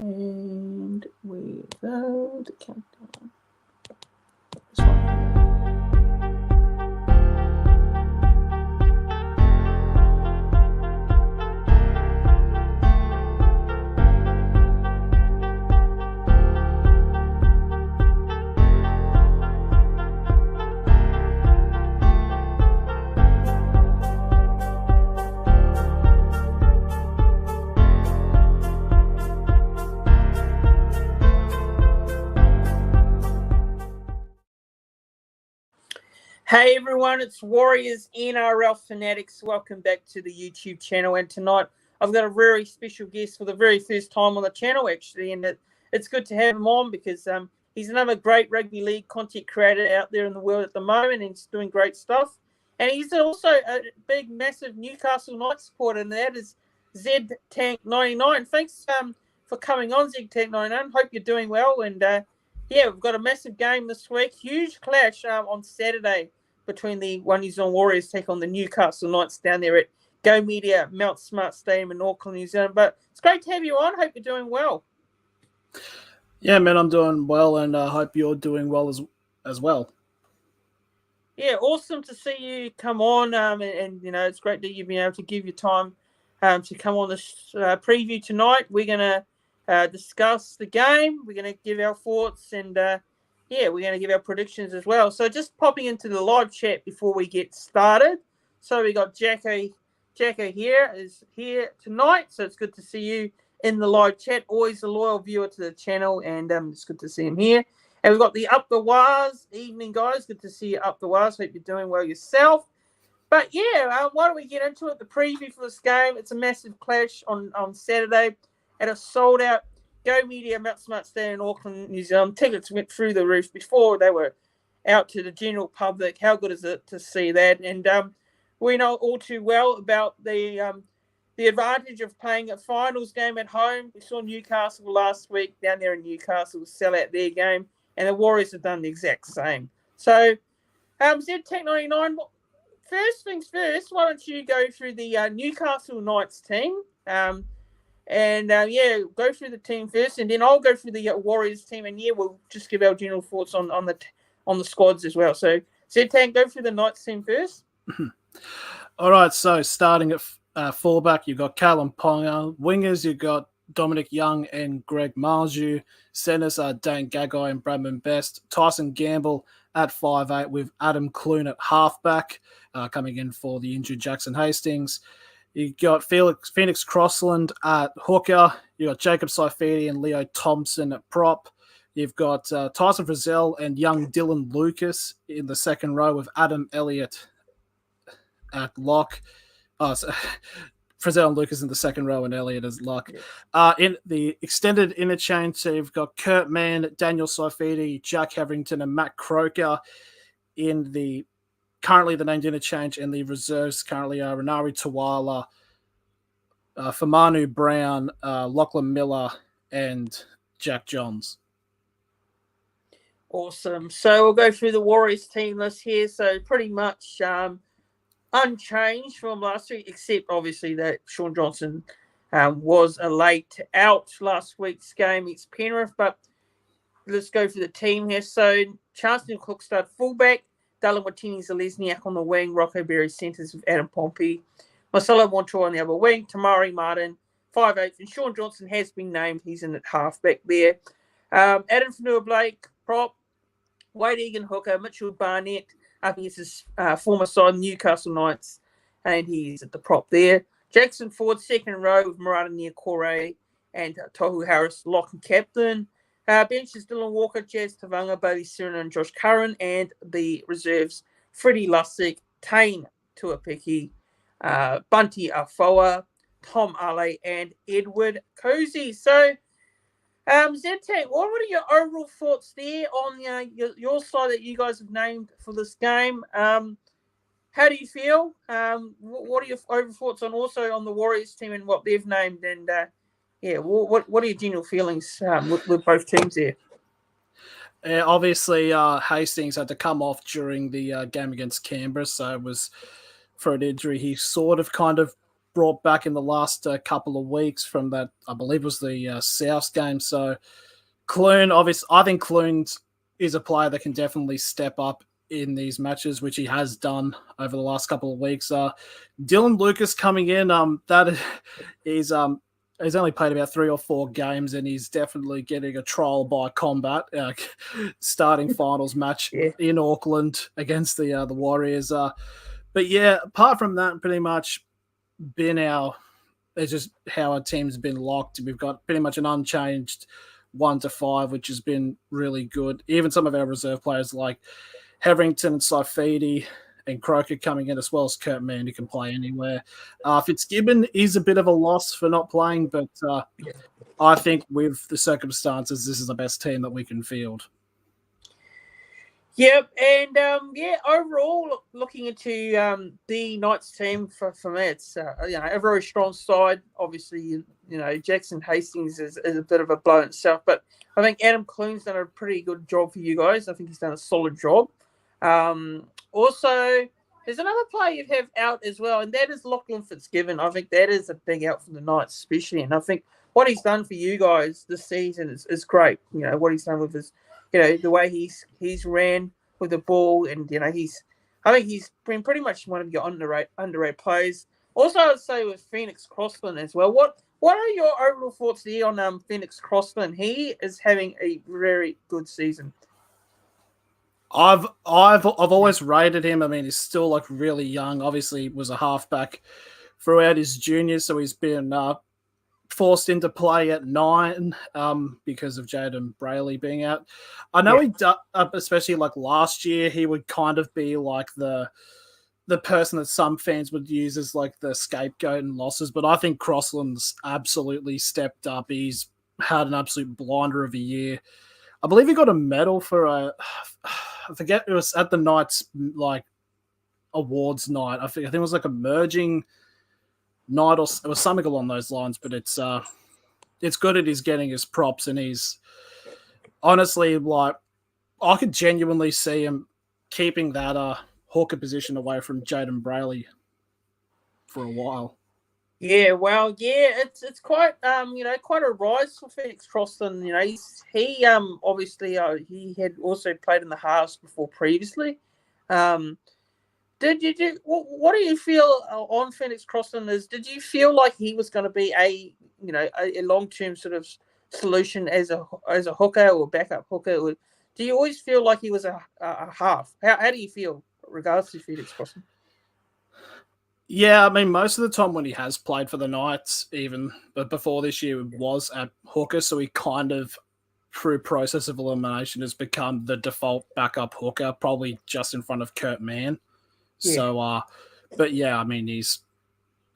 And we go to countdown. This one. Hey everyone, it's Warriors NRL Fanatics. Welcome back to the YouTube channel. And tonight I've got a very special guest for the very first time on the channel, actually. And it's good to have him on because he's another great rugby league content creator out there in the world at the moment. And he's doing great stuff. And he's also a big, massive Newcastle Knights supporter, and that is Z-Tank99. Thanks for coming on, Z-Tank99. Hope you're doing well. And we've got a massive game this week. Huge clash on Saturday between the One New Zealand Warriors take on the Newcastle Knights down there at Go Media Mount Smart Stadium in Auckland, New Zealand. But it's great to have you on. Hope you're doing well. Yeah, man, I'm doing well, and I hope you're doing well as well. Yeah, awesome to see you come on, and you know, it's great that you've been able to give your time to come on this preview tonight. We're going to discuss the game. We're going to give our thoughts, and we're going to give our predictions as well. So just popping into the live chat before we get started. So we got Jacko is here tonight. So it's good to see you in the live chat. Always a loyal viewer to the channel, and it's good to see him here. And we've got the Up the Wars. Evening, guys. Good to see you, Up the Wars. Hope you're doing well yourself. But why don't we get into it? The preview for this game. It's a massive clash on Saturday at a sold-out Go Media Mount Smart Stadium in Auckland, New Zealand. Tickets went through the roof before they were out to the general public. How good is it to see that? And we know all too well about the advantage of playing a finals game at home. We saw Newcastle last week down there in Newcastle sell out their game, and the Warriors have done the exact same. So, Z-Tank99, first things first, why don't you go through the Newcastle Knights team? Go through the team first, and then I'll go through the Warriors team, and we'll just give our general thoughts on the squads as well. So, Z-Tank, go through the Knights team first. All right, so starting at fullback, you've got Callum Ponga. Wingers, you've got Dominic Young and Greg Marju. Centers are Dane Gagai and Bradman Best. Tyson Gamble at 5'8", with Adam Clune at halfback, coming in for the injured Jackson Hastings. You got Phoenix Crossland at hooker. You got Jacob Saifidi and Leo Thompson at prop. You've got Tyson Frizzell and young Dylan Lucas in the second row, with Adam Elliott at lock. Frizzell and Lucas in the second row, and Elliott as lock. In the extended interchange, so you've got Kurt Mann, Daniel Saifidi, Jack Hetherington, and Matt Croker in the currently the named interchange, and the reserves currently are Renari Tawala, Famanu Brown, Lachlan Miller, and Jack Johns. Awesome. So we'll go through the Warriors team list here. So pretty much unchanged from last week, except obviously that Shaun Johnson was a late out last week's game against Penrith. But let's go through the team here. So Chancellor Cook started fullback, Dylan Watini-Zelezniak on the wing, Rocco Berry centres with Adam Pompey, Marcelo Montoya on the other wing, Tamari Martin, 5'8", and Shaun Johnson has been named. He's in at halfback there. Adam Fanua-Blake, prop, Wade Egan hooker, Mitchell Barnett up against his former side, Newcastle Knights, and he's at the prop there. Jackson Ford, second row with Murata Niokore and Tohu Harris, lock and captain. Bench is Dylan Walker, Jazz Tavanga, Bailey Serena, and Josh Curran, and the reserves, Freddie Lussick, Tane Tuapiki, Bunty Afoa, Tom Ale, and Edward Cozy. So, Z-Tank, what are your overall thoughts there on your side that you guys have named for this game? How do you feel? What are your overall thoughts also on the Warriors team and what they've named? And what are your general feelings with both teams there? Obviously, Hastings had to come off during the game against Canberra, so it was for an injury. He kind of brought back in the last couple of weeks from that, I believe was the South game. So Clune, obviously, I think Clune is a player that can definitely step up in these matches, which he has done over the last couple of weeks. Dylan Lucas coming in, he's only played about 3 or 4 games, and he's definitely getting a trial by combat. Starting finals match in Auckland against the Warriors. But yeah, apart from that, pretty much it's just how our team's been locked. We've got pretty much an unchanged 1 to 5, which has been really good. Even some of our reserve players like Heverington and Saifidi and Croker coming in, as well as Kurt Mann, who can play anywhere. Fitzgibbon is a bit of a loss for not playing, but I think with the circumstances, this is the best team that we can field. Yep, and overall, looking into the Knights team for me, it's a very strong side. Obviously, Jackson Hastings is a bit of a blow in itself, but I think Adam Clune's done a pretty good job for you guys. I think he's done a solid job. Also, there's another player you have out as well, and that is Lachlan Fitzgibbon. I think that is a big out for the Knights, especially, and I think what he's done for you guys this season is great. What he's done with his, the way he's ran with the ball, and I think he's been pretty much one of your underrated players. Also, I'd say with Phoenix Crossland as well. What are your overall thoughts there on Phoenix Crossland? He is having a very good season. I've always rated him. I mean, he's still like really young. Obviously, he was a halfback throughout his juniors, so he's been forced into play at 9 because of Jaden Brayley being out. I know he, especially like last year, he would kind of be like the person that some fans would use as like the scapegoat in losses, but I think Crossland's absolutely stepped up. He's had an absolute blinder of a year. I believe he got a medal for I forget, it was at the Knights like awards night. I think it was like a merging night, or it was something along those lines. But it's good that he's getting his props, and he's honestly like I could genuinely see him keeping that hooker position away from Jaden Brayley for a while. Yeah, well, it's quite quite a rise for Phoenix Crossland. He obviously he had also played in the halves before previously. What do you feel on Phoenix Crossland? Did you feel like he was going to be a long-term sort of solution as a hooker or backup hooker? Or do you always feel like he was a half? How do you feel regards to Phoenix Crossland? Yeah, I mean, most of the time when he has played for the Knights, but before this year, was at hooker, so he kind of, through process of elimination, has become the default backup hooker, probably just in front of Kurt Mann. Yeah. So, but yeah, I mean, he's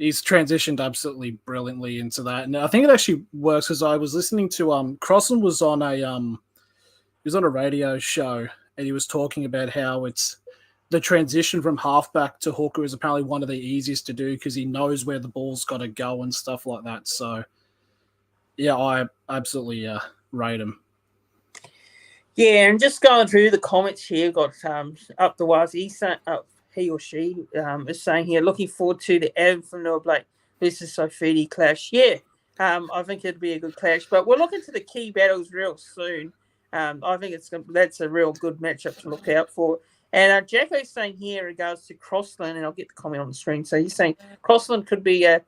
transitioned absolutely brilliantly into that, and I think it actually works because I was listening to Crossland was on a radio show, and he was talking about how it's the transition from halfback to hooker is apparently one of the easiest to do because he knows where the ball's got to go and stuff like that. So, yeah, I absolutely rate him. Yeah, and just going through the comments here, got up the wires. He or she is saying here, looking forward to the Adam from Noah Blake versus Saifidi clash. Yeah, I think it'd be a good clash, but we'll look into the key battles real soon. I think that's a real good matchup to look out for. And Jacko's saying here in regards to Crossland, and I'll get the comment on the screen. So he's saying Crossland could be a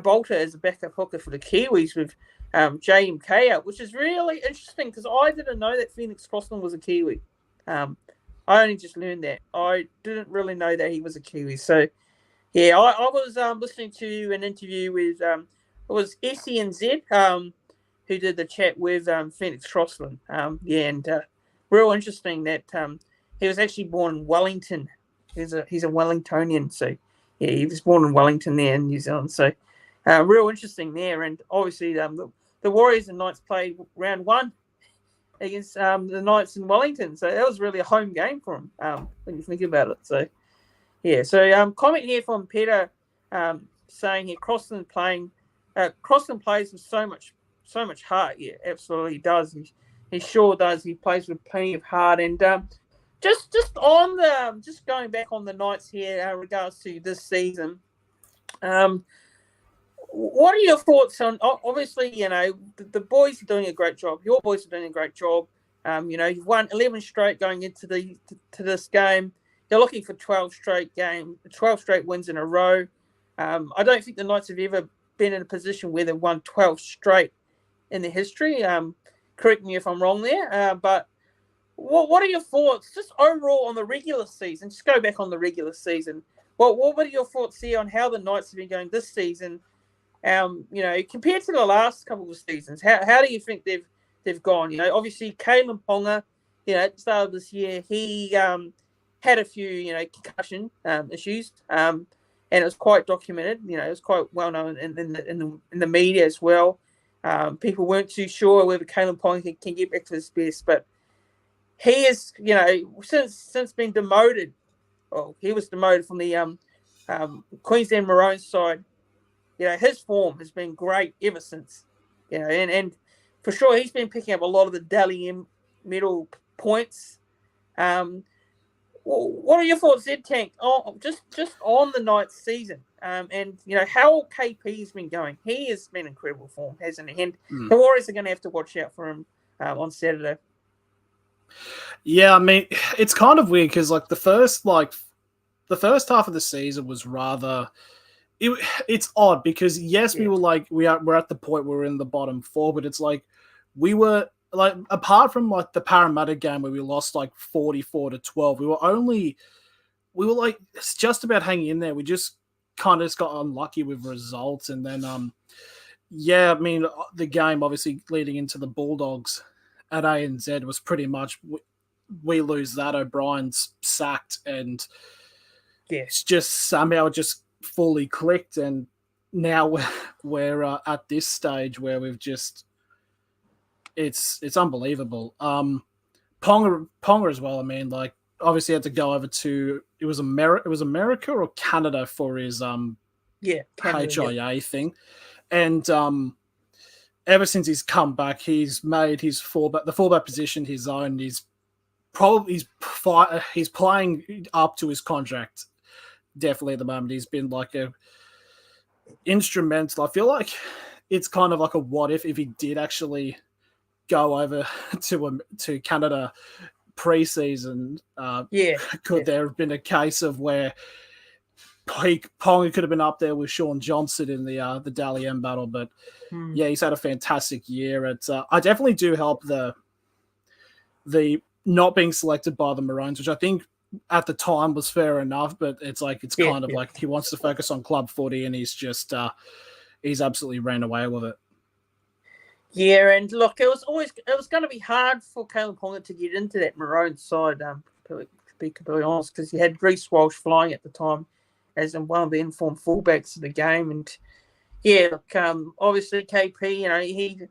bolter as a backup hooker for the Kiwis with JMK out, which is really interesting because I didn't know that Phoenix Crossland was a Kiwi. I only just learned that. I didn't really know that he was a Kiwi. So, yeah, I was listening to an interview with it was SENZ who did the chat with Phoenix Crossland. And real interesting that he was actually born in Wellington. He's a Wellingtonian, so yeah, he was born in Wellington there in New Zealand. So real interesting there, and obviously the Warriors and Knights played round 1 against the Knights in Wellington, so that was really a home game for him when you think about it. So yeah, so comment here from Peter saying here Crossland plays with so much heart. Yeah, absolutely does. He sure does. He plays with plenty of heart. And just going back on the Knights here in regards to this season, What are your thoughts on? Obviously, the boys are doing a great job. Your boys are doing a great job. You've won 11 straight going into to this game. You're looking for 12 straight wins in a row. I don't think the Knights have ever been in a position where they've won 12 straight in their history. Correct me if I'm wrong there. But what are your thoughts just overall on the regular season? Just go back on the regular season. What are your thoughts here on how the Knights have been going this season? Compared to the last couple of seasons, how do you think they've gone? Obviously Kalen Ponga, at the start of this year, he had a few, concussion issues, and it was quite documented. It was quite well known in the media as well. People weren't too sure whether Kalen Ponga can get back to his best, but he is, since being demoted. Well, he was demoted from the Queensland Maroons side. His form has been great ever since. And for sure he's been picking up a lot of the Dally M medal points. What are your thoughts, Ed Tank, just on the Knights season? And how KP's been going? He has been in incredible form, hasn't he? And the Warriors are going to have to watch out for him on Saturday. Yeah, I mean, it's kind of weird because the first half of the season was rather. It's odd because we were we're at the point where we're in the bottom four, but it's we were apart from the Parramatta game where we lost 44-12, we were just about hanging in there. We just kind of got unlucky with results, and then I mean the game obviously leading into the Bulldogs at ANZ was pretty much we lose that, O'Brien's sacked, and it's just somehow just fully clicked, and now we're at this stage where we've just it's unbelievable. Ponga as well. I mean, obviously had to go over to it was America or Canada for his HIA thing, and ever since he's come back, he's made the fullback position his own. He's playing up to his contract. Definitely at the moment, he's been a instrumental. I feel like it's kind of a what if he did actually go over to Canada pre-season. Could there have been a case of where Ponga could have been up there with Sean Johnson in the Dally M battle? But he's had a fantastic year. I definitely do help the not being selected by the Maroons, which I think at the time was fair enough, but it's kind of he wants to focus on club footy, and he's just he's absolutely ran away with it. Yeah, and look, it was going to be hard for Kalen Ponga to get into that Maroon side, to be completely honest, because he had Reece Walsh flying at the time as one of the informed fullbacks of the game, and obviously KP,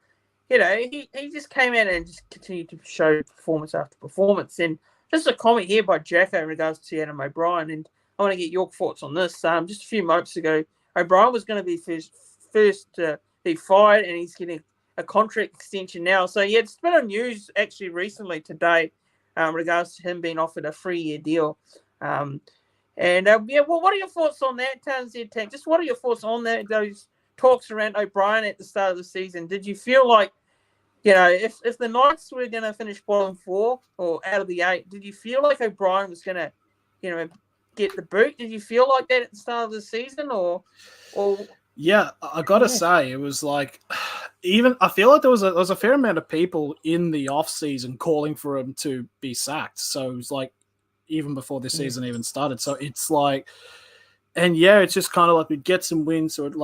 he just came out and just continued to show performance after performance. And just a comment here by Jacko in regards to Adam O'Brien, and I want to get your thoughts on this. Just a few months ago, O'Brien was going to be first to be fired, and he's getting a contract extension now. So, it's been on news actually recently today in regards to him being offered a 3-year deal. What are your thoughts on that, Z Tank? Just what are your thoughts on those talks around O'Brien at the start of the season? Did you feel like, if the Knights were going to finish bottom 4 or out of the 8, did you feel like O'Brien was going to, get the boot? Did you feel like that at the start of the season, or? Yeah, I gotta say, it was even I feel like there was a fair amount of people in the off season calling for him to be sacked. So it was even before the season even started. So it's it's just kind of we'd get some wins, so it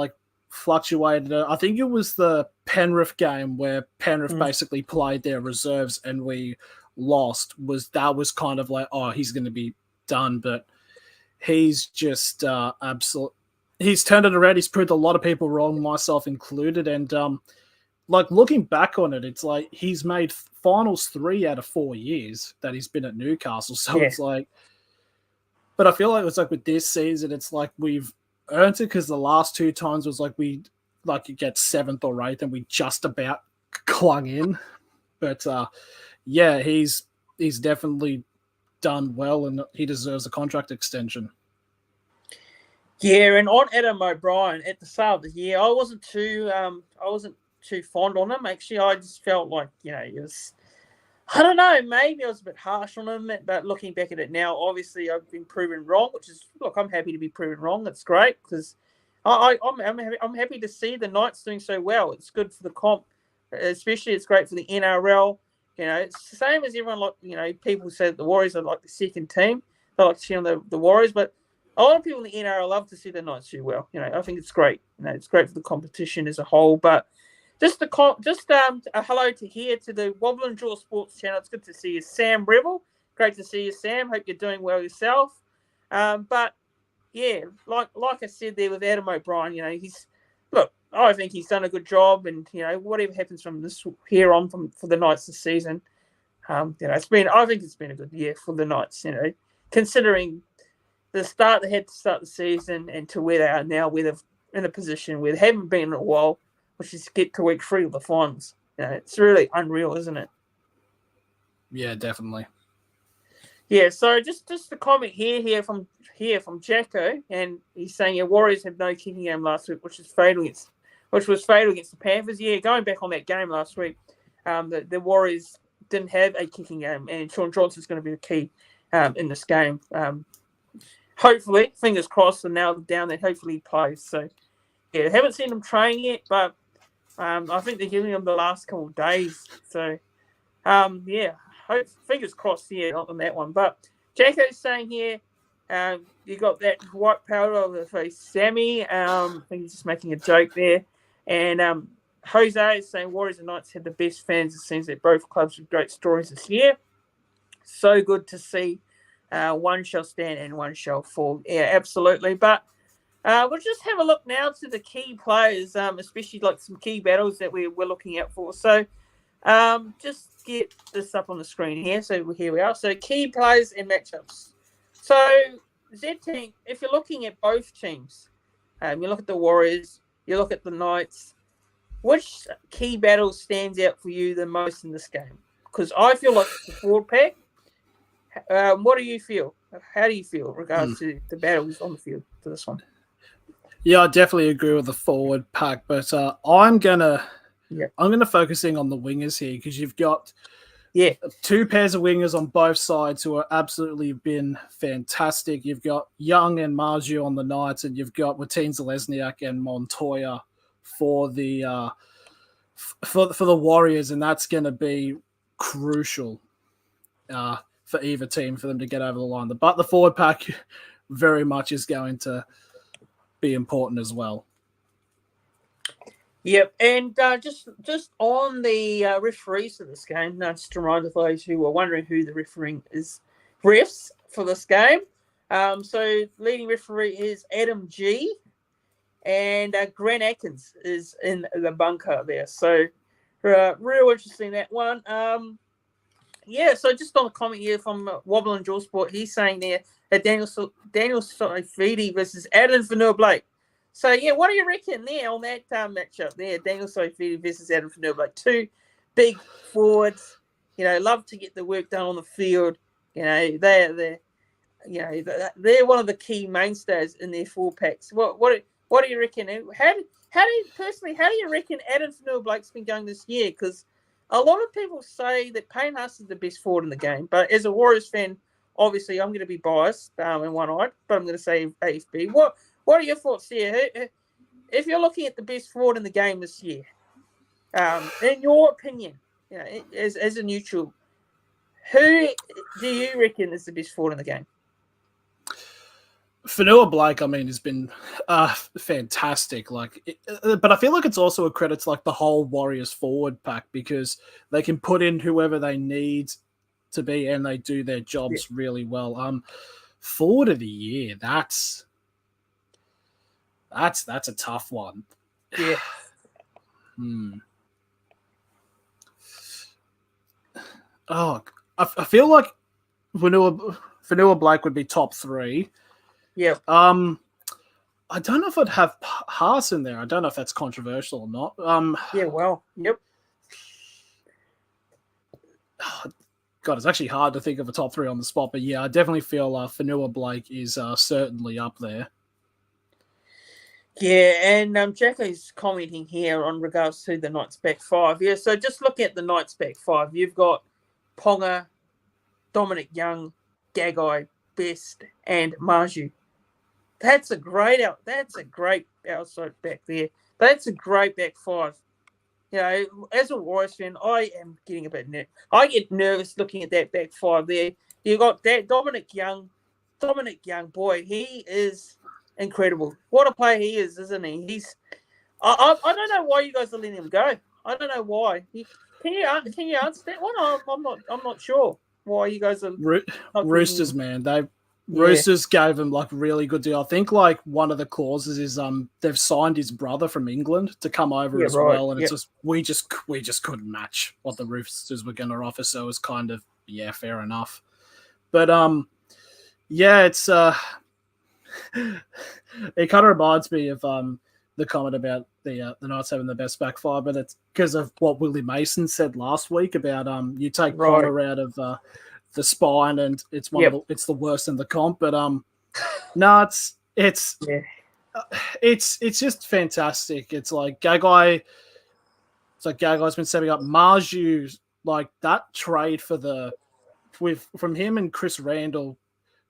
fluctuated. I think it was the Penrith game where Penrith basically played their reserves and we lost. That was kind of he's going to be done, but he's just absolute. He's turned it around. He's proved a lot of people wrong, myself included. And looking back on it, it's he's made finals 3 out of 4 years that he's been at Newcastle. So it's but I feel it's with this season, it's we've earned it because the last 2 times was we get 7th or 8th and we just about clung in. But he's definitely done well and he deserves a contract extension. Yeah, and on Adam O'Brien at the start of the year, I wasn't too fond on him. Actually, I just felt like he was. I don't know. Maybe I was a bit harsh on him, but looking back at it now, obviously I've been proven wrong. Which is, look, I'm happy to be proven wrong. That's great because I'm happy to see the Knights doing so well. It's good for the comp, especially it's great for the NRL. It's the same as everyone people say that the Warriors are like the second team. They like to see on the Warriors, but a lot of people in the NRL love to see the Knights do well. I think it's great. It's great for the competition as a whole, but. Just a hello to the Wobble and Draw Sports channel. It's good to see you, Sam Rebel. Great to see you, Sam. Hope you're doing well yourself. But yeah, like I said there with Adam O'Brien, I think he's done a good job, and whatever happens from this here on for the Knights this season, I think it's been a good year for the Knights. Considering the start they had to start the season and to where they are now, where they're in a position where they haven't been in a while. Which is get to week 3 of the finals. It's really unreal, isn't it? Yeah, definitely. Yeah, so just a comment here from Jacko, and he's saying Warriors have no kicking game last week, which was fatal against the Panthers. Yeah, going back on that game last week, the Warriors didn't have a kicking game, and Shaun Johnson's going to be the key in this game. Hopefully, fingers crossed, and now down there, hopefully he plays. So yeah, haven't seen him train yet, but. I think they're giving him the last couple of days. So, fingers crossed here on that one. But Jacko's saying here, you got that white powder on the face, Sammy. I think he's just making a joke there. And Jose is saying Warriors and Knights had the best fans. It seems that both clubs have great stories this year. So good to see. One shall stand and one shall fall. Yeah, absolutely. But we'll just have a look now to the key players, especially like some key battles that we're looking out for. So just get this up on the screen here. So here we are. So key players and matchups. So Z team, if you're looking at both teams, you look at the Warriors, you look at the Knights, which key battle stands out for you the most in this game? Because I feel like it's the forward pack. What do you feel? How do you feel in regards to the battles on the field for this one? Yeah, I definitely agree with the forward pack, but I'm gonna focusing on the wingers here because you've got two pairs of wingers on both sides who are absolutely been fantastic. You've got Young and Marju on the Knights, and you've got Martin Zelezniak and Montoya for the for the Warriors, and that's going to be crucial for either team for them to get over the line. But the forward pack very much is going to be important as well. Yep, and just on the referees for this game, just to remind those who were wondering who the refs for this game. So leading referee is Adam G, and Grant Atkins is in the bunker there. So real interesting that one. So just on a comment here from Wobble and Jaw Sport, he's saying there that Daniel Saifidi versus Adam Vanua-Blake. So, what do you reckon there on that matchup there? Daniel Saifidi versus Adam Vanua-Blake. Two big forwards, love to get the work done on the field. They're one of the key mainstays in their four packs. What do you reckon? How do you reckon Adam Vanua-Blake's been going this year? Because a lot of people say that Payne Haas is the best forward in the game, but as a Warriors fan, obviously I'm going to be biased and one-eyed, but I'm going to say AFB. What are your thoughts here? If you're looking at the best forward in the game this year, in your opinion, as a neutral, who do you reckon is the best forward in the game? Vanua-Blake, has been fantastic. But I feel like it's also a credit to the whole Warriors forward pack because they can put in whoever they need to be, and they do their jobs really well. Forward of the year, that's a tough one. Yeah. Oh, I feel like Vanua-Blake would be top 3. Yeah. I don't know if I'd have Haas in there. I don't know if that's controversial or not. Yep. God, it's actually hard to think of a top 3 on the spot, but I definitely feel Vanua-Blake is certainly up there. Yeah, and Jacko's commenting here on regards to the Knights back five. Yeah, so just look at the Knights back five. You've got Ponga, Dominic Young, Gagai, Best, and Marju. That's a great outside back there. That's a great back five. As a Warriors fan, I am getting a bit I get nervous looking at that back five there. You got that Dominic Young, boy, he is incredible. What a player he is, isn't he? I don't know why you guys are letting him go. I don't know why. Can you answer that one? I'm not sure why you guys are Roosters, man. Roosters gave him like really good deal. I think like one of the clauses is they've signed his brother from England to come over as well, and it's just we just couldn't match what the Roosters were going to offer, so it was kind of fair enough. But it's it kind of reminds me of the comment about the Knights having the best back five, but it's because of what Willie Mason said last week about you take Potter out of the spine and it's it's the worst in the comp. But no, it's just fantastic. It's like Gagai's been setting up Marju, like that trade from him and Chris Randall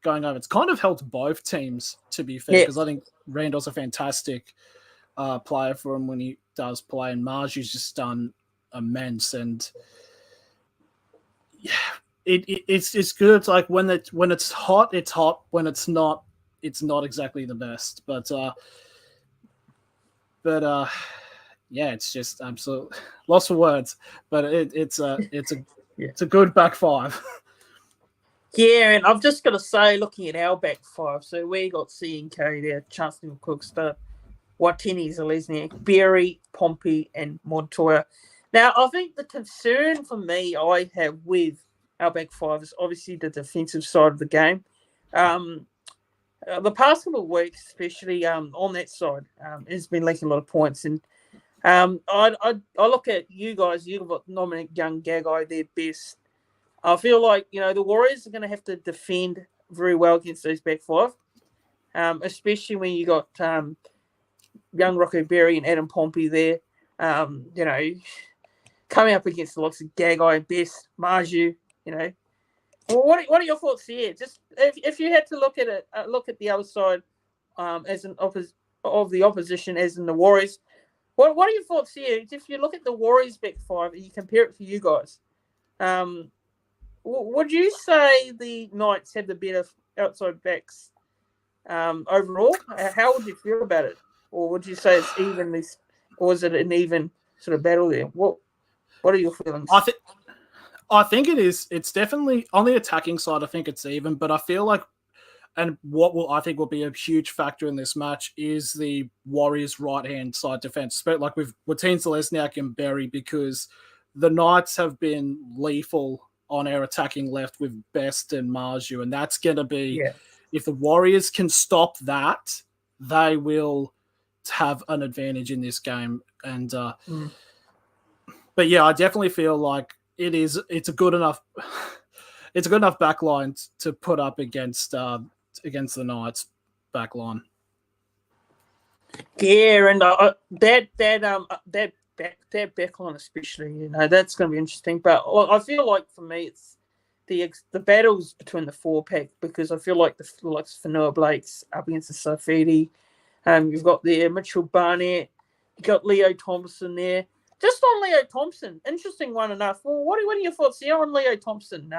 going over. It's kind of helped both teams, to be fair, because I think Randall's a fantastic player for him when he does play, and Marju's just done immense. And it's good. It's like when it's hot, it's hot. When it's not exactly the best. But it's just absolute lots of words. But it's a good back five. Yeah, and I've just got to say, looking at our back five, so we got C&K there, Chancellor Cookster, Watini, Zalesniak, Berry, Pompey, and Montoya. Now, I think the concern for me I have with our back five is obviously the defensive side of the game. The past couple of weeks, especially on that side, has been leaking a lot of points. And I look at you guys, you've got Dominic Young, Gagai, their best. I feel like, the Warriors are going to have to defend very well against those back five, especially when you got young Rocco Berry and Adam Pompey there, coming up against the likes of Gagai, Best, Marju, Well, what are your thoughts here? Just if you had to look at it, look at the other side as an of the opposition, as in the Warriors. What are your thoughts here? If you look at the Warriors back five and you compare it to you guys, would you say the Knights have the better outside backs overall? How would you feel about it? Or would you say it's even, or is it an even sort of battle there? What are your feelings? I think it is. It's definitely on the attacking side. I think it's even, but I feel like, and I think will be a huge factor in this match is the Warriors' right-hand side defense, like with Watine, Zalesniak and Berry, because the Knights have been lethal on our attacking left with Best and Marju, and that's going to be if the Warriors can stop that, they will have an advantage in this game. And but yeah, I definitely feel like it's a good enough back line to put up against the Knights back line. Yeah, and that back line especially, that's going to be interesting. But I feel like for me, it's the battles between the four pack, because I feel like the likes of Fanua Blake's up against the Safidi. You've got there Mitchell Barnett, you got Leo Thompson there. Just on Leo Thompson, interesting one enough. Well, what are your thoughts here on Leo Thompson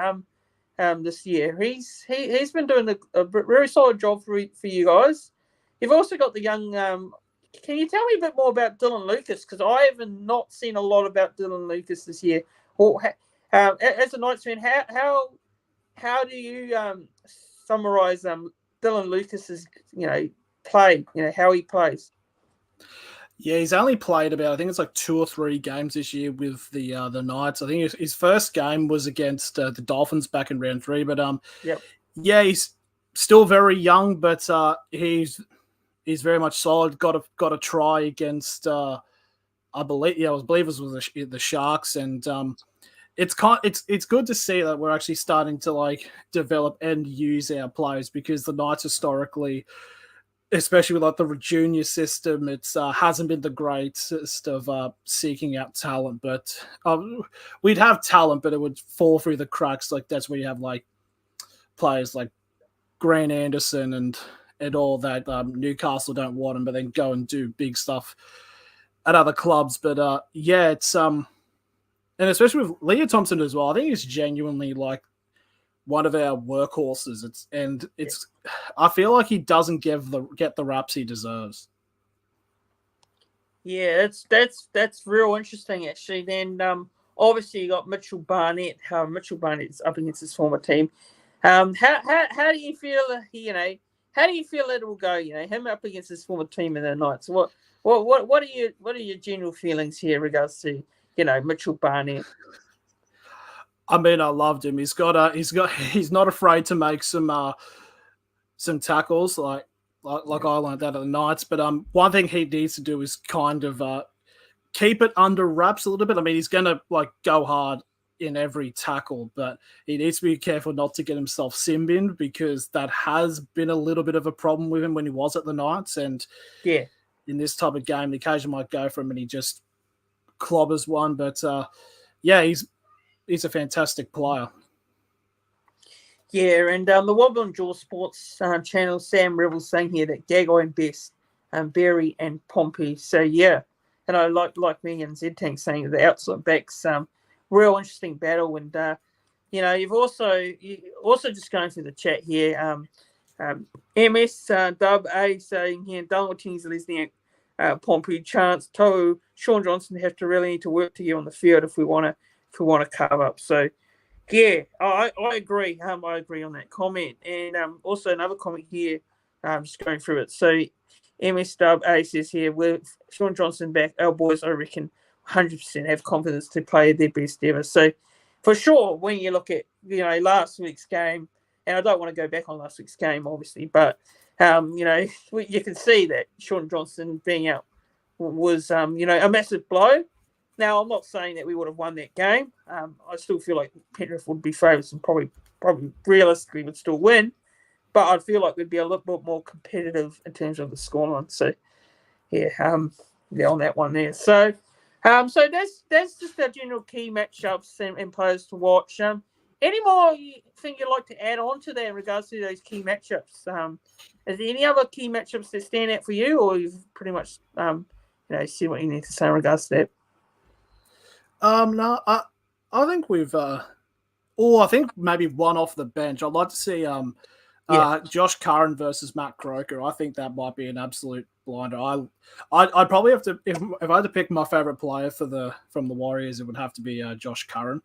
this year? He's been doing a very solid job for you guys. You've also got the young. Can you tell me a bit more about Dylan Lucas? Because I have not seen a lot about Dylan Lucas this year. Or as a Knights fan, how do you summarize Dylan Lucas's play? How he plays. Yeah, he's only played about, I think it's like 2 or 3 games this year with the Knights. I think his first game was against the Dolphins back in round 3. But yeah, he's still very young, but he's very much solid. Got a try against I believe it was with the Sharks, and it's good to see that we're actually starting to like develop and use our players, because the Knights historically especially with like the junior system, it's hasn't been the greatest of seeking out talent. But we'd have talent, but it would fall through the cracks. Like that's where you have like players like Grant Anderson and all that. Newcastle don't want him, but then go and do big stuff at other clubs. But yeah, it's and especially with Leah Thompson as well. I think he's genuinely like one of our workhorses. I feel like he doesn't get the raps he deserves. Yeah, that's real interesting actually. Then obviously you got Mitchell Barnett. Mitchell Barnett's up against his former team. How do you feel? How do you feel it will go? Him up against his former team in the Knights. What are your general feelings here in regards to Mitchell Barnett? I mean, I loved him. He's not afraid to make some tackles like I learned that at the Knights. But one thing he needs to do is kind of keep it under wraps a little bit. I mean, he's gonna like go hard in every tackle, but he needs to be careful not to get himself sim-binned, because that has been a little bit of a problem with him when he was at the Knights. And yeah, in this type of game, the occasion might go for him and he just clobbers one. But yeah, he's a fantastic player. Yeah, and the Wobble and Jaw Sports channel, Sam Rebel's saying here that Gagai and Best, Berry and Pompey. So yeah, and I like me and Z Tank saying the outside backs, real interesting battle. And you've also just going through the chat here. MS Dub A saying here, Darwin Tings listening Pompey chance. Tohu, Sean Johnson have to really need to work together on the field if we want to cover up. So. Yeah, I agree. I agree on that comment. And also another comment here, just going through it. So MS Dub A says here, with Sean Johnson back, our boys, I reckon, 100% have confidence to play their best ever. So for sure, when you look at, last week's game, and I don't want to go back on last week's game, obviously, but, you can see that Sean Johnson being out was, a massive blow. Now, I'm not saying that we would have won that game. I still feel like Penrith would be favourites and probably realistically would still win. But I feel like we'd be a little bit more competitive in terms of the scoreline. So, yeah, on that one there. So that's just our general key matchups and players to watch. Any more thing you'd like to add on to that in regards to those key matchups? Is there any other key matchups that stand out for you, or you've pretty much see what you need to say in regards to that? No, I think we've. I think maybe one off the bench. I'd like to see Josh Curran versus Matt Croker. I think that might be an absolute blinder. I'd probably have to if I had to pick my favorite player from the Warriors, it would have to be Josh Curran.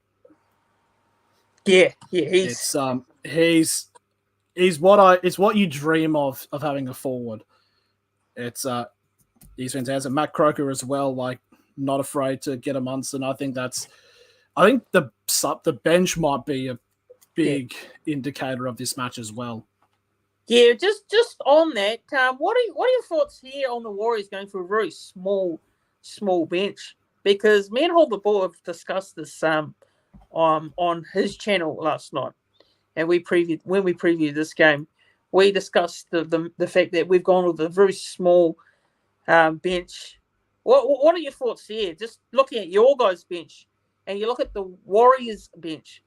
Yeah, he's what you dream of having a forward. He's fantastic. Matt Croker as well, like. Not afraid to get a Munson. I think the bench might be a big indicator of this match as well. Yeah, just on that, what are your thoughts here on the Warriors going for a very small bench? Because me and Hold the Ball have discussed this on his channel last night, and when we previewed this game, we discussed the fact that we've gone with a very small bench. What are your thoughts here? Just looking at your guys' bench, and you look at the Warriors' bench.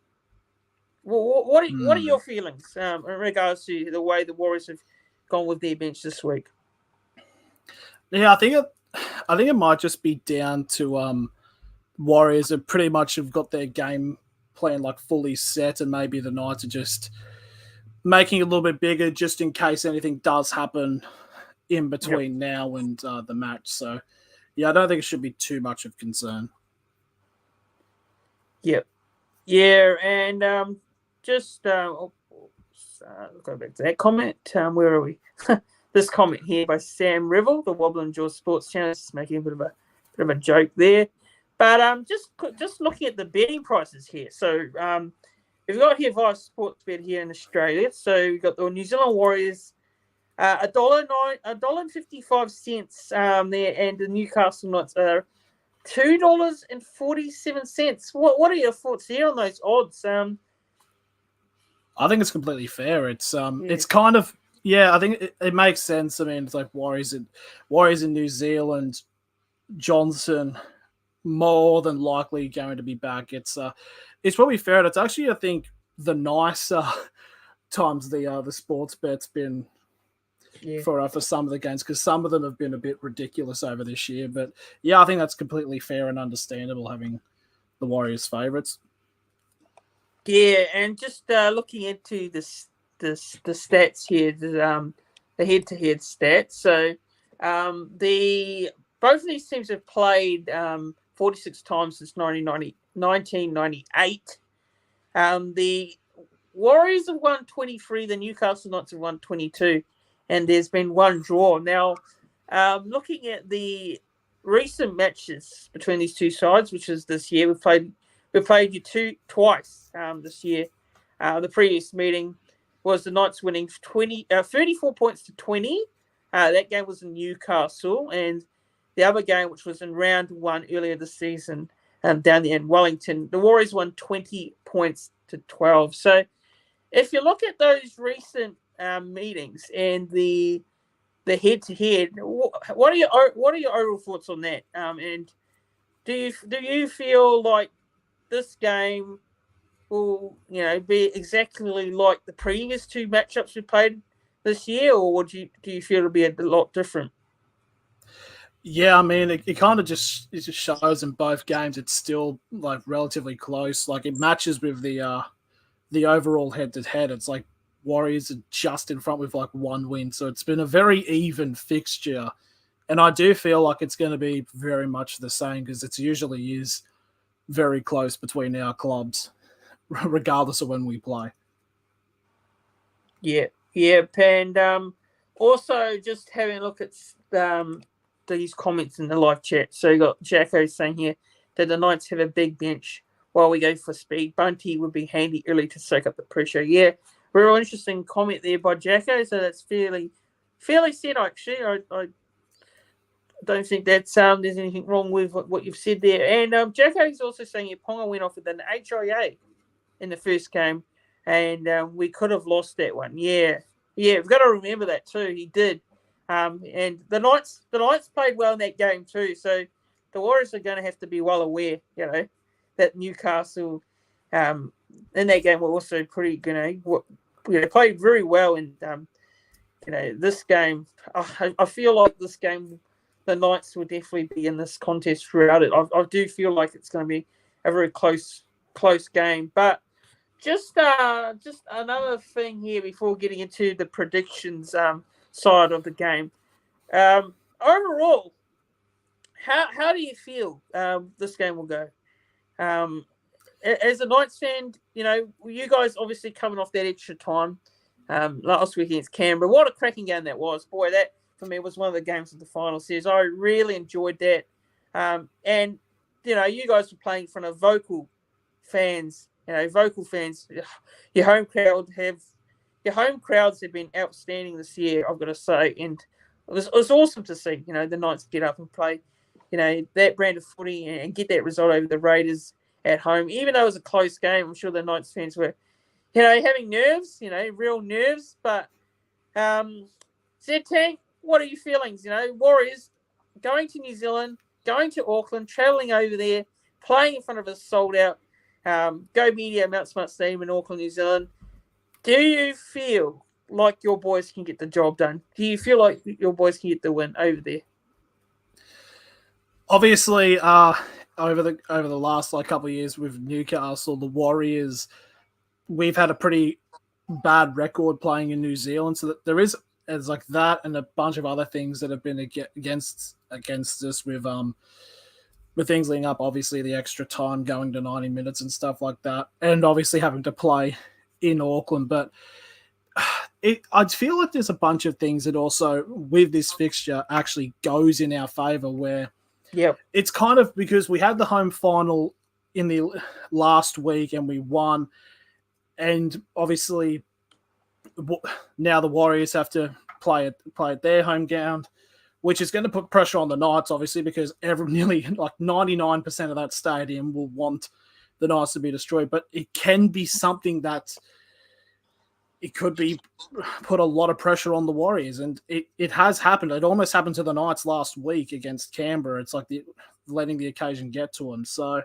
What are your feelings in regards to the way the Warriors have gone with their bench this week? Yeah, I think it might just be down to Warriors that pretty much have got their game plan like fully set, and maybe the Knights are just making it a little bit bigger just in case anything does happen in between now and the match. So. Yeah, I don't think it should be too much of concern. Yep. Yeah, and just go back to that comment. Where are we? This comment here by Sam Revel, the Wobble and Jaw Sports channel, just making a bit of a joke there. But just looking at the betting prices here. So we've got here via Sportsbet here in Australia. So we've got the New Zealand Warriors. $1.55 there, and the Newcastle Knights are $2.47. What are your thoughts here on those odds? I think it's completely fair. It's kind of Yeah, I think it makes sense. I mean, it's like Warriors in New Zealand. Johnson more than likely going to be back. It's probably fair. And it's actually, I think, the nicer times the sports bet's been for some of the games, because some of them have been a bit ridiculous over this year. But yeah, I think that's completely fair and understandable having the Warriors favourites. Yeah, and just looking into the stats here, the head-to-head stats. So the both of these teams have played 46 times since 1998. The Warriors have won 23, the Newcastle Knights have won 22, and there's been one draw. Now, looking at the recent matches between these two sides, which is this year, we played you twice this year. The previous meeting was the Knights winning 34 points to 20. That game was in Newcastle, and the other game, which was in round one earlier this season, down there in Wellington, the Warriors won 20 points to 12. So if you look at those recent meetings and the head-to-head, what are your overall thoughts on that? And do you feel like this game will, be exactly like the previous two matchups we played this year, or do you feel it'll be a lot different? Yeah, I mean, it kind of just shows in both games it's still like relatively close. Like it matches with the overall head-to-head. It's like Warriors are just in front with like one win, so it's been a very even fixture. And I do feel like it's going to be very much the same, because it usually is very close between our clubs, regardless of when we play. Yeah, and also just having a look at these comments in the live chat. So you got Jacko saying here that the Knights have a big bench while we go for speed. Bunty would be handy early to soak up the pressure. Yeah, real interesting comment there by Jacko. So that's fairly said, actually. I don't think that's there's anything wrong with what you've said there. And Jacko is also saying here Ponga went off with an HIA in the first game, and we could have lost that one. Yeah, we've got to remember that too. He did. And the Knights played well in that game too. So the Warriors are going to have to be well aware, that Newcastle in that game were also pretty, played very well. And this game, I feel like this game, the Knights will definitely be in this contest throughout it. I do feel like it's going to be a very close game. But just another thing here before getting into the predictions side of the game. Overall, how do you feel this game will go? As a Knights fan, you guys obviously coming off that extra time last week against Canberra. What a cracking game that was. Boy, that for me was one of the games of the final series. I really enjoyed that. And, you guys were playing in front of vocal fans. Your home crowds have been outstanding this year, I've got to say, and it was awesome to see, the Knights get up and play, that brand of footy and get that result over the Raiders at home. Even though it was a close game, I'm sure the Knights fans were, having nerves, real nerves. But Z-Tank, what are your feelings? Warriors going to New Zealand, going to Auckland, travelling over there, playing in front of a sold-out Go Media Mount Smart Stadium in Auckland, New Zealand. Do you feel like your boys can get the job done? Do you feel like your boys can get the win over there? Obviously, over the last couple of years with Newcastle, the Warriors, we've had a pretty bad record playing in New Zealand. So that there's like that and a bunch of other things that have been against us with things leading up, obviously the extra time going to 90 minutes and stuff like that, and obviously having to play in Auckland. But I feel like there's a bunch of things that also with this fixture actually goes in our favour, where it's kind of because we had the home final in the last week and we won, and obviously now the Warriors have to play at their home ground, which is going to put pressure on the Knights, obviously, because nearly like 99% of that stadium will want the Knights to be destroyed. But it can be something that it could be put a lot of pressure on the Warriors, and it has happened. It almost happened to the Knights last week against Canberra. It's like letting the occasion get to them. So,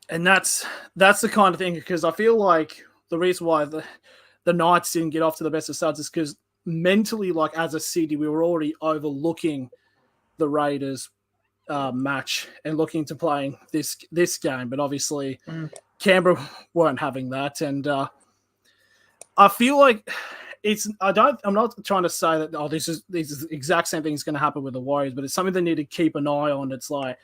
and that's the kind of thing, because I feel like the reason why the Knights didn't get off to the best of starts is because mentally, like as a city, we were already overlooking the Raiders match and looking to playing this game, but obviously Canberra weren't having that, and I feel like I'm not trying to say that this is the exact same thing is going to happen with the Warriors, but it's something they need to keep an eye on. It's like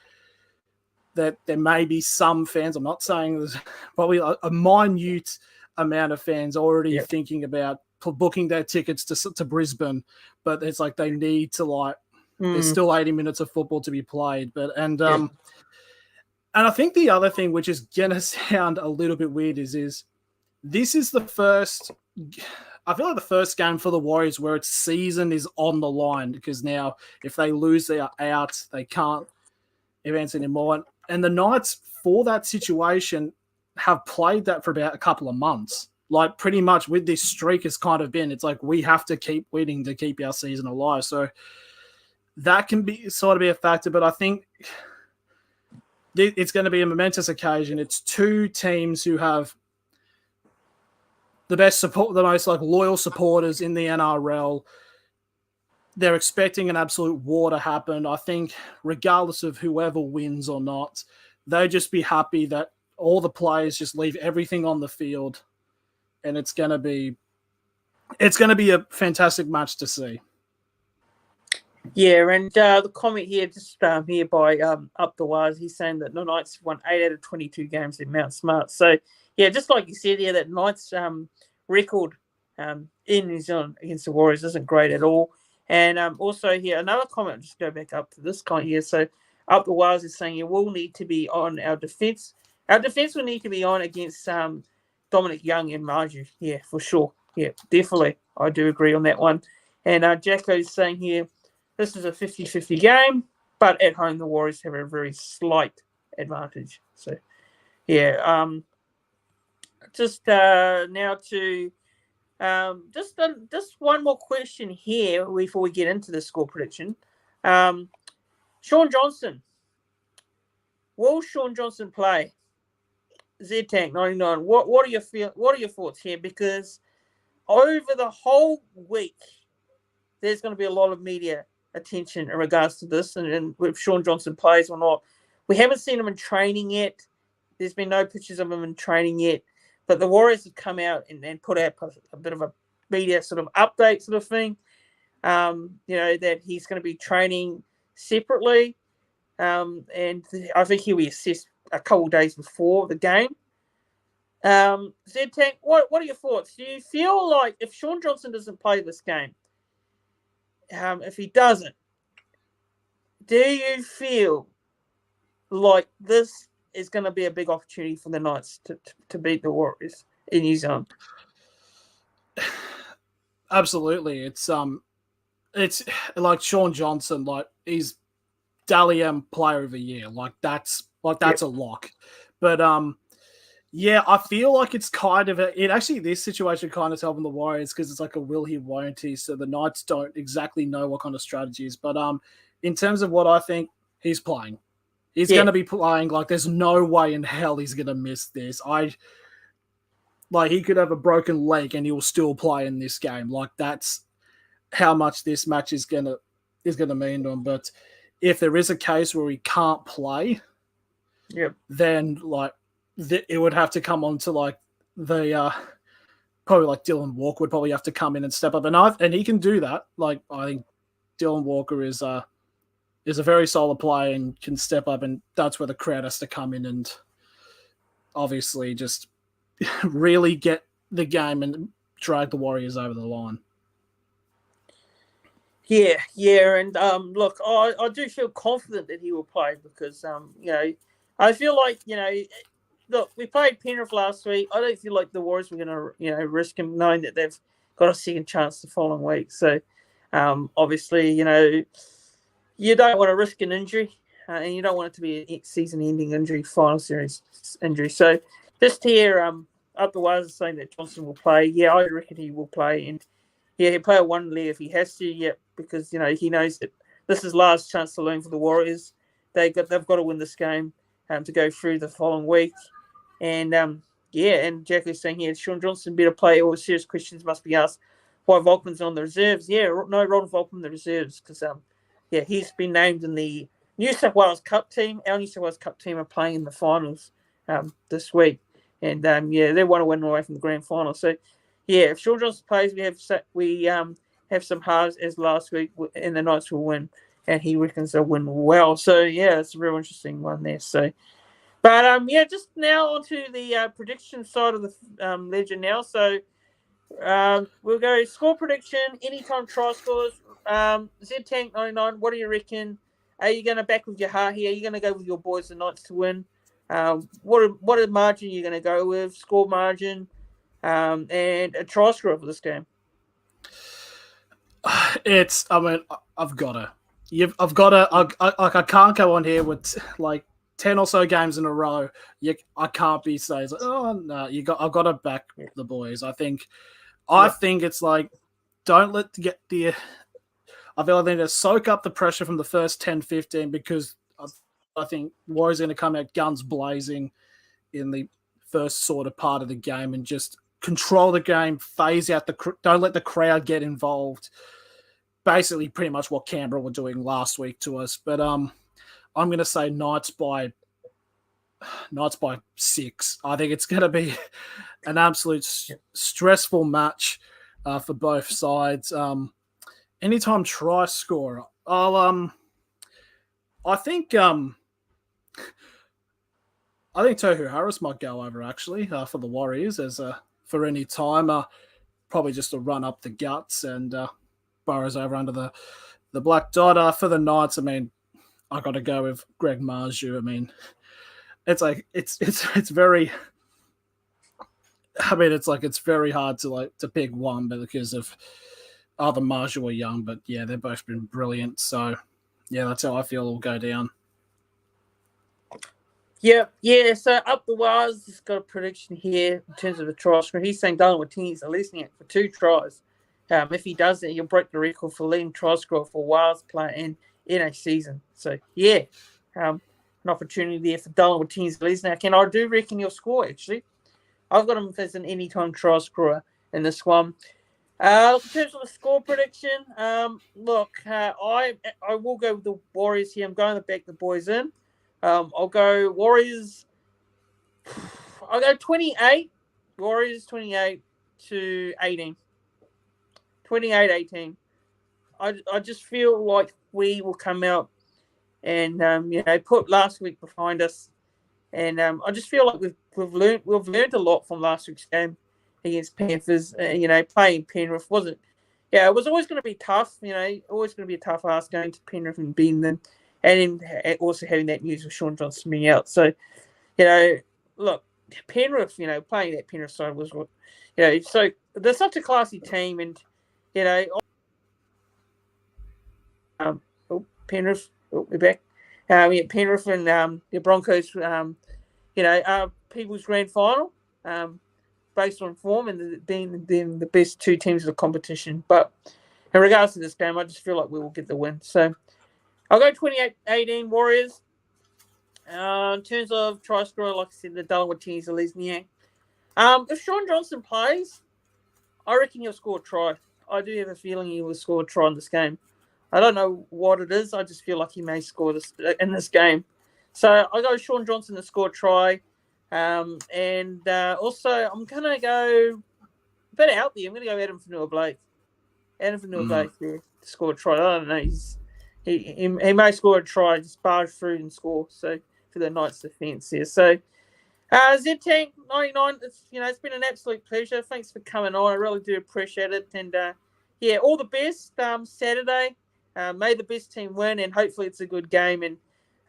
that there may be some fans, I'm not saying there's probably a minute amount of fans already thinking about booking their tickets to Brisbane, but it's like they need to there's still 80 minutes of football to be played. But and I think the other thing, which is gonna sound a little bit weird, is this is the first. I feel like the first game for the Warriors where its season is on the line, because now if they lose, they are out. They can't advance anymore. And the Knights, for that situation, have played that for about a couple of months. Like pretty much with this streak has kind of been, it's like we have to keep winning to keep our season alive. So that can be sort of be a factor, but I think it's going to be a momentous occasion. It's two teams who have the best support, the most loyal supporters in the NRL. They're expecting an absolute war to happen. I think regardless of whoever wins or not, they'll just be happy that all the players just leave everything on the field, and it's going to be a fantastic match to see. Yeah, and the comment here, just here by Up the Wires, he's saying that the Knights won 8 out of 22 games in Mount Smart. So, yeah, just like you said, that Knights record in New Zealand against the Warriors isn't great at all. And also here, another comment, just go back up to this comment here. So, Up the Wires is saying, we'll need to be on our defence. Our defence will need to be on against Dominic Young and Marju. Yeah, for sure. Yeah, definitely. I do agree on that one. And Jacko's saying here, this is a 50-50 game, but at home the Warriors have a very slight advantage. So, yeah. Just now to just one more question here before we get into the score prediction. Shaun Johnson. Will Shaun Johnson play? Z-Tank 99. What are your thoughts here? Because over the whole week, there's going to be a lot of media attention in regards to this, and if Shaun Johnson plays or not. We haven't seen him in training yet. There's been no pictures of him in training yet. But the Warriors have come out and put out a bit of a media sort of update sort of thing. That he's going to be training separately. And I think he'll be assessed a couple of days before the game. Z-Tank, what are your thoughts? Do you feel like if Shaun Johnson doesn't play this game, if he doesn't, do you feel like this is going to be a big opportunity for the Knights to beat the Warriors in New Zealand? Absolutely. It's like Shaun Johnson, he's Dally M player of the year. That's a lock. But I feel like it's kind of this situation kind of helping the Warriors, because it's like a will he, won't he. So the Knights don't exactly know what kind of strategies. But in terms of what I think, he's playing. He's going to be playing. There's no way in hell he's going to miss this. He could have a broken leg and he will still play in this game. That's how much this match is going to mean to him. But if there is a case where he can't play, then it would have to come on to the probably Dylan Walker would probably have to come in and step up, and he can do that. I think Dylan Walker is a very solid player and can step up, and that's where the crowd has to come in and obviously just really get the game and drag the Warriors over the line. Yeah, and look, I do feel confident that he will play because I feel like look, we played Penrith last week. I don't feel like the Warriors were going to risk him, knowing that they've got a second chance the following week. So obviously you don't want to risk an injury, and you don't want it to be a season-ending injury, final series injury. So just here, up the wires are saying that Johnson will play. Yeah, I reckon he will play, and yeah, he'll play a one leg if he has to. Yeah, because he knows that this is last chance to learn for the Warriors. They've got to win this game to go through the following week, and and Jack is saying here, Sean Johnson better play. All the serious questions must be asked. Why Volkman's on the reserves? Yeah, no, Ron Volkman on the reserves because he's been named in the New South Wales Cup team. Our New South Wales Cup team are playing in the finals this week, and they want to win away from the grand final. So, yeah, if Sean Johnson plays, we have some halves as last week, and the Knights will win, and he reckons they'll win well. So, yeah, it's a real interesting one there. So, but just now onto the prediction side of the legend now. So. We'll go score prediction, anytime try scores. Z-Tank 99, what do you reckon? Are you going to back with your heart here? Are you going to go with your boys the Knights to win? What margin are you going to go with? Score margin and a try score for this game? I've got to. I can't go on here with like 10 or so games in a row. I can't be saying, oh no, I've got to back the boys. I think it's like, don't let I feel like they need to soak up the pressure from the first 10, 15 because I think Warriors are going to come out guns blazing in the first sort of part of the game and just control the game, phase out don't let the crowd get involved. Basically, pretty much what Canberra were doing last week to us. But I'm going to say Knights by 6. I think it's going to be an absolute stressful match for both sides. Anytime try scorer, I think Tohu Harris might go over actually for the Warriors as for any time. Probably just to run up the guts and Burrows over under the black dot. For the Knights, I got to go with Greg Marju. It's like it's very. It's very hard to pick one, but because of the Marshall were young, but yeah, they've both been brilliant. So yeah, that's how I feel it'll go down. Yeah. So up the wires, he's got a prediction here in terms of the try score. He's saying Darren Watini's are listening for 2 tries. If he does it, he'll break the record for leading try score for Wales player in a season. So yeah, an opportunity there for Darren Watini's listening. I do reckon he'll score actually. I've got him as an anytime try scorer in this one. In terms of the score prediction, I will go with the Warriors here. I'm going to back the boys in. I'll go Warriors. I'll go 28. Warriors 28 to 18. 28-18. I just feel like we will come out and put last week behind us. And I just feel like we've learned a lot from last week's game against Panthers. Playing Penrith it was always going to be tough. Always going to be a tough ask going to Penrith and beating them, and then also having that news of Sean Johnson being out. So, look, Penrith, playing that Penrith side was what, so they're such a classy team, and Penrith, we're back. Penrith and the Broncos, are people's grand final based on form and being the best 2 teams of the competition. But in regards to this game, I just feel like we will get the win. So I'll go 28-18 Warriors. In terms of try scorer, like I said, the Darren Watini's are listening. If Sean Johnson plays, I reckon he'll score a try. I do have a feeling he will score a try in this game. I don't know what it is. I just feel like he may score this in this game. So I go Sean Johnson to score a try. And also, I'm going to go a bit out there. I'm going to go Adam Fanua-Blake. Adam Fanua-Blake there to score a try. I don't know. He may score a try, just barge through and score. So for the Knights' defence here. So Z-Tank 99, it's been an absolute pleasure. Thanks for coming on. I really do appreciate it. And all the best Saturday. May the best team win, and hopefully it's a good game. And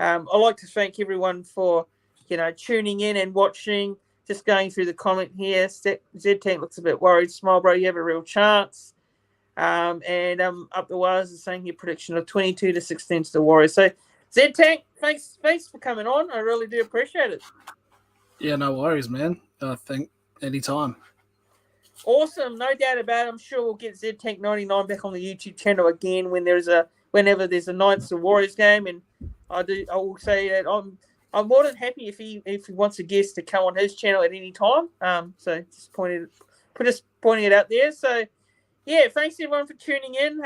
I'd like to thank everyone for, tuning in and watching. Just going through the comment here, Z-Tank looks a bit worried. Smile, bro, you have a real chance. And up the wires is saying here prediction of 22-16 to the Warriors. So Z-Tank, thanks for coming on. I really do appreciate it. Yeah, no worries, man. anytime. Awesome, no doubt about it. I'm sure we'll get ZTank99 back on the YouTube channel again whenever there's a Knights and Warriors game, and I will say that I'm more than happy if he wants a guest to come on his channel at any time. So just pointing it out there. So yeah, thanks everyone for tuning in.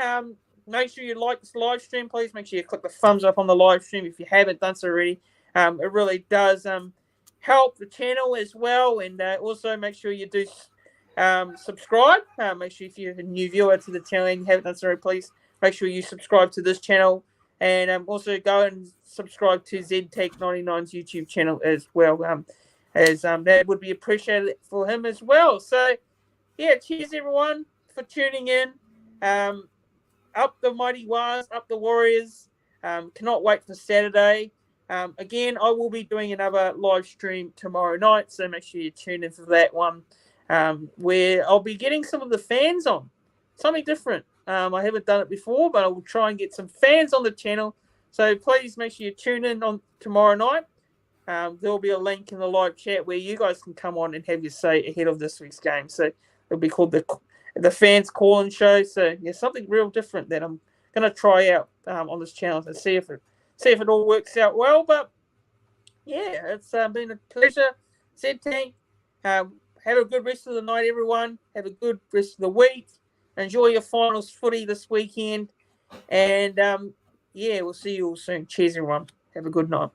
Make sure you like this live stream, please. Make sure you click the thumbs up on the live stream if you haven't done so already. It really does help the channel as well, and also make sure you do. Subscribe. Make sure if you're a new viewer to the channel and you haven't done so, please make sure you subscribe to this channel, and also go and subscribe to ZTank99's YouTube channel as well. As that would be appreciated for him as well. So yeah, cheers everyone for tuning in. Up the mighty Wars, up the Warriors. Cannot wait for Saturday. Again, I will be doing another live stream tomorrow night, so make sure you tune in for that one. Where I'll be getting some of the fans on, something different. I haven't done it before, but I will try and get some fans on the channel. So please make sure you tune in on tomorrow night. There'll be a link in the live chat where you guys can come on and have your say ahead of this week's game. So it'll be called the fans call-in show. So yeah, something real different that I'm going to try out on this channel and see if it all works out well. But yeah, it's been a pleasure. ZTank. Have a good rest of the night, everyone. Have a good rest of the week. Enjoy your finals footy this weekend. And, yeah, we'll see you all soon. Cheers, everyone. Have a good night.